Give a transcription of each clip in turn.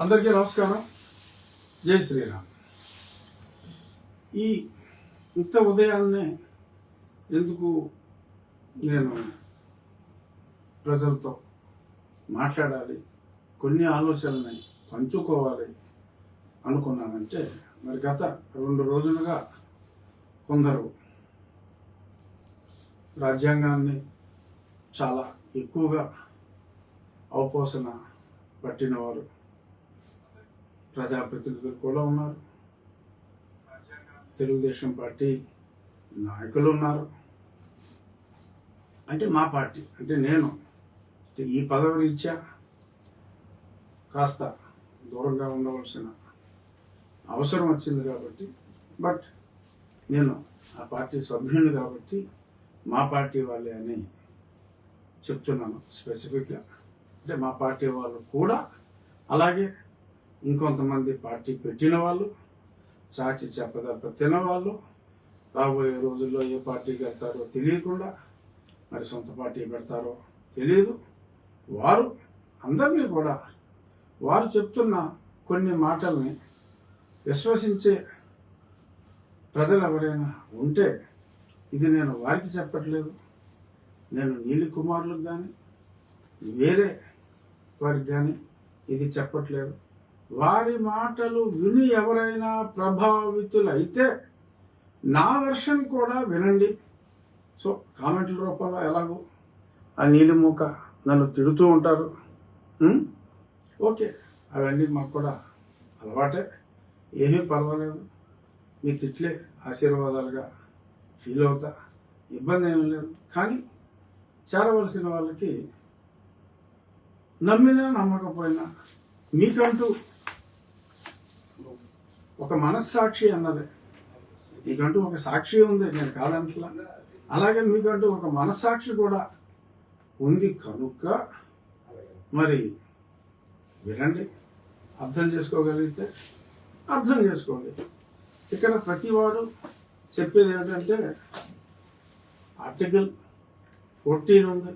అందరికీ నమస్కారం. జై శ్రీరామ్. ఈ ఇంత ఉదయాన్నే ఎందుకు నేను ప్రజలతో మాట్లాడాలి, కొన్ని ఆలోచనల్ని పంచుకోవాలి అనుకున్నానంటే, మరి గత 2 రోజులుగా కొందరు రాజ్యాంగాన్ని చాలా ఎక్కువగా అవపోసన పట్టినవారు ప్రజాప్రతినిధులు కూడా ఉన్నారు, తెలుగుదేశం పార్టీ నాయకులు ఉన్నారు. అంటే మా పార్టీ అంటే నేను ఈ పదవి రీత్యా కాస్త దూరంగా ఉండవలసిన అవసరం వచ్చింది కాబట్టి, బట్ నేను ఆ పార్టీ సభ్యుని కాబట్టి మా పార్టీ వాళ్ళే అని చెప్తున్నాను స్పెసిఫిక్గా. అంటే మా పార్టీ వాళ్ళు కూడా, అలాగే ఇంకొంతమంది పార్టీ పెట్టిన వాళ్ళు, చాచి చెప్పదప్ప తినవాళ్ళు, రాబోయే రోజుల్లో ఏ పార్టీకి వెళ్తారో తెలియకుండా మరి సొంత పార్టీ పెడతారో తెలియదు. వారు అందరినీ కూడా వారు చెప్తున్న కొన్ని మాటల్ని విశ్వసించే ప్రజలు ఎవరైనా ఉంటే, ఇది నేను వారికి చెప్పట్లేదు, నేను నీలి కుమారులకు కానీ వేరే వారికి కానీ ఇది చెప్పట్లేదు. వారి మాటలు విని ఎవరైనా ప్రభావితులైతే నా వెర్షన్ కూడా వినండి. సో కామెంట్ల రూపంలో ఎలాగో ఆ నీలిమూక నన్ను తిడుతూ ఉంటారు, ఓకే, అవన్నీ మాకు కూడా అలవాటే, ఏమీ పర్వాలేదు. మీ తిట్లే ఆశీర్వాదాలుగా ఫీల్ అవుతా, ఇబ్బంది ఏమీ లేదు. కానీ చేరవలసిన వాళ్ళకి నమ్మినా నమ్మకపోయినా మీకంటూ ఒక మనస్సాక్షి అన్నది, మీకంటూ ఒక సాక్షి ఉంది, నేను కాదంటలా. అలాగే మీకంటూ ఒక మనస్సాక్షి కూడా ఉంది కనుక మరి వినండి, అర్థం చేసుకోగలిగితే అర్థం చేసుకోండి. ఇక్కడ ప్రతివాడు చెప్పేది ఏంటంటే, ఆర్టికల్ 14 ఉంది,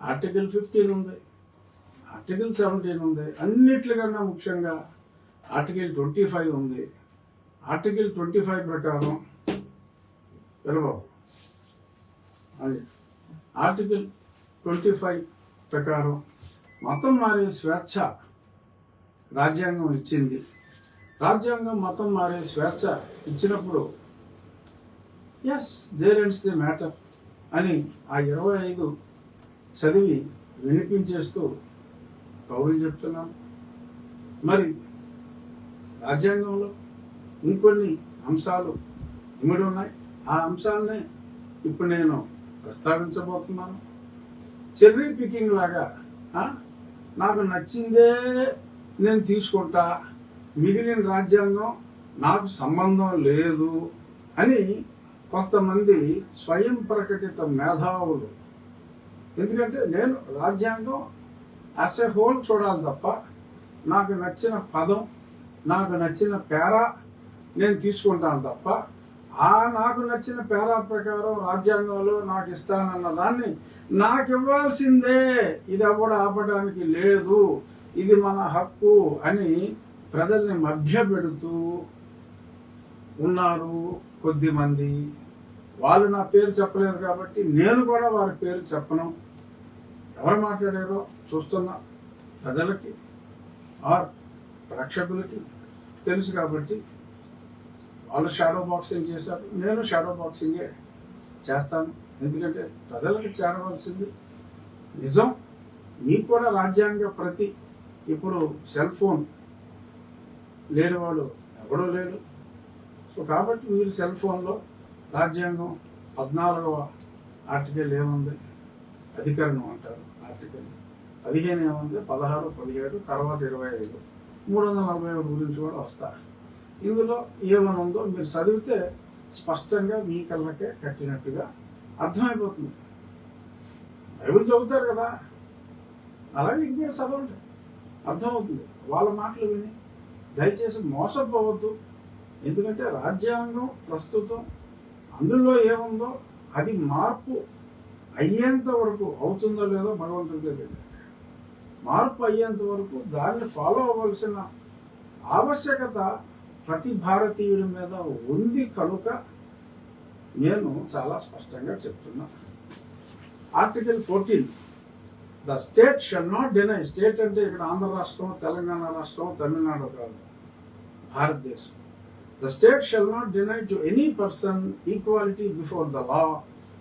ఆర్టికల్ 15 ఉంది, ఆర్టికల్ 17 ఉంది, అన్నిట్లకన్నా ముఖ్యంగా ఆర్టికల్ 25 ఉంది. ఆర్టికల్ 25 ప్రకారం అది ఆర్టికల్ 25 ప్రకారం మతం మారే స్వేచ్ఛ రాజ్యాంగం ఇచ్చింది. రాజ్యాంగం మతం మారే స్వేచ్ఛ ఇచ్చినప్పుడు yes there ends the matter అని ఆ 25 చదివి వినిపించేస్తూ కౌలు చెప్తున్నాను. మరి రాజ్యాంగంలో ఇంకొన్ని అంశాలు ఇమిడి ఉన్నాయి. ఆ అంశాలనే ఇప్పుడు నేను ప్రస్తావించబోతున్నాను. చెర్రీ పికింగ్ లాగా నాకు నచ్చిందే నేను తీసుకుంటా, మిగిలిన రాజ్యాంగం నాకు సంబంధం లేదు అని కొంతమంది స్వయం ప్రకటిత మేధావులు. ఎందుకంటే నేను రాజ్యాంగం యాజ్ ఎ హోల్ చూడాలి తప్ప, నాకు నచ్చిన పదం, నాకు నచ్చిన పేరా నేను తీసుకుంటాను తప్ప, నాకు నచ్చిన పేరా ప్రకారం రాజ్యాంగంలో నాకు ఇస్తానన్న దాన్ని నాకు ఇవ్వాల్సిందే, ఇది అవ్వడం ఆపడానికి లేదు, ఇది మన హక్కు అని ప్రజల్ని మభ్యపెడుతూ ఉన్నారు కొద్దిమంది. వాళ్ళు నా పేరు చెప్పలేరు కాబట్టి నేను కూడా వారి పేరు చెప్పను. ఎవరు మాట్లాడారో చూస్తున్నా ప్రజలకి ప్రేక్షకులకి తెలుసు కాబట్టి వాళ్ళు షాడో బాక్సింగ్ చేశారు, నేను షాడో బాక్సింగే చేస్తాను. ఎందుకంటే ప్రజలకు చేరవలసింది నిజం. మీకు కూడా రాజ్యాంగ ప్రతి, ఇప్పుడు సెల్ ఫోన్ లేనివాడు ఎవడో లేడు. సో కాబట్టి మీరు సెల్ ఫోన్లో రాజ్యాంగం 14వ ఆర్టికల్ ఏముంది, అధికరణం అంటారు, ఆర్టికల్ 15 ఏముంది, 16, 17, తర్వాత 25, 341 గురించి కూడా వస్తా. ఇందులో ఏమని ఉందో మీరు చదివితే స్పష్టంగా మీ కళ్ళకే కట్టినట్టుగా అర్థమైపోతుంది. బైబిల్ చదువుతారు కదా, అలాగే ఇది కూడా చదవండి, అర్థమవుతుంది. వాళ్ళ మాటలు విని దయచేసి మోసపోవద్దు. ఎందుకంటే రాజ్యాంగం ప్రస్తుతం అందులో ఏముందో అది మార్పు అయ్యేంత వరకు అవుతుందో లేదో భగవంతుడికే తెలియదు. మార్పు అయ్యేంత వరకు దాన్ని ఫాలో అవ్వాల్సిన ఆవశ్యకత ప్రతి భారతీయుడి మీద ఉంది కనుక నేను చాలా స్పష్టంగా చెప్తున్నా. Article 14, the state shall not deny, state అంటే ఇక్కడ ఆంధ్ర రాష్ట్రం, తెలంగాణ రాష్ట్రం, తమిళనాడు కాదు, భారతదేశం. The state shall not deny to any person equality before the law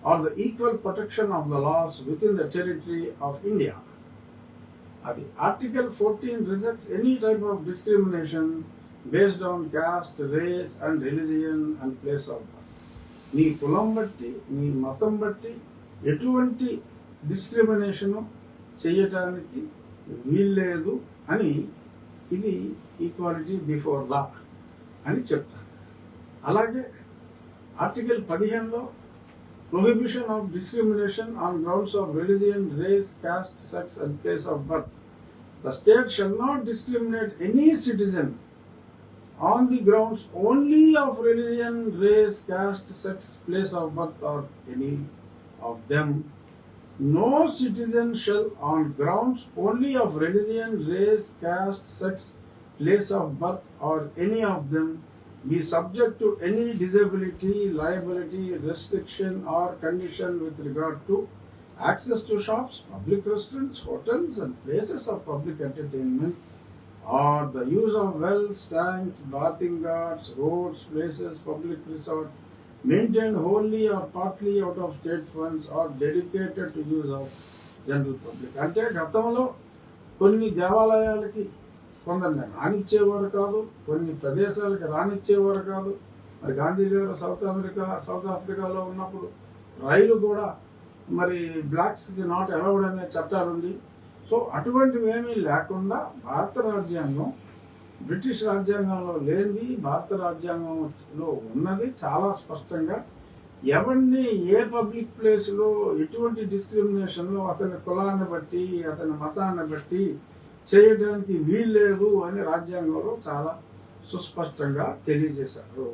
or the equal protection of the laws within the territory of India. అది article 14 rejects any type of discrimination based on caste, race and religion and place of birth. నీ కులం బట్టి, నీ మతం బట్టి ఎటువంటి discrimination చేయటానికి వీల్లేదు అని ఇది ఈక్వాలిటీ బిఫోర్ లా అని చెప్తాను. అలాగే article 15లో prohibition of discrimination on grounds of religion, race, caste, sex and place of birth. The state shall not discriminate any citizen on the grounds only of religion, race, caste, sex, place of birth or any of them. No citizen shall on grounds only of religion, race, caste, sex, place of birth or any of them be subject to any disability, liability, restriction or condition with regard to access to shops, public restaurants, hotels and places of public entertainment, or the use of wells, tanks, bathing gardens, roads, places, public resort, maintained wholly or partly out of state funds or dedicated to use of general public. అంటే గతంలో కొన్ని దేవాలయాలకి కొందరిని రానిచ్చేవారు కాదు, కొన్ని ప్రదేశాలకి రానిచ్చేవారు కాదు. మరి గాంధీ గారు సౌత్ ఆఫ్రికాలో ఉన్నప్పుడు రైలు కూడా మరి బ్లాక్స్కి నాట్ అలౌడ్ అనే చట్టాలుంది. సో అటువంటివి ఏమీ లేకుండా భారత రాజ్యాంగం బ్రిటిష్ రాజ్యాంగంలో లేనిది భారత రాజ్యాంగంలో ఉన్నది చాలా స్పష్టంగా. ఎవరిని ఏ పబ్లిక్ ప్లేస్లో ఎటువంటి డిస్క్రిమినేషన్లో అతని కులాన్ని బట్టి, అతని మతాన్ని బట్టి చేయడానికి వీల్లేదు అని రాజ్యాంగంలో చాలా సుస్పష్టంగా తెలియజేశారు.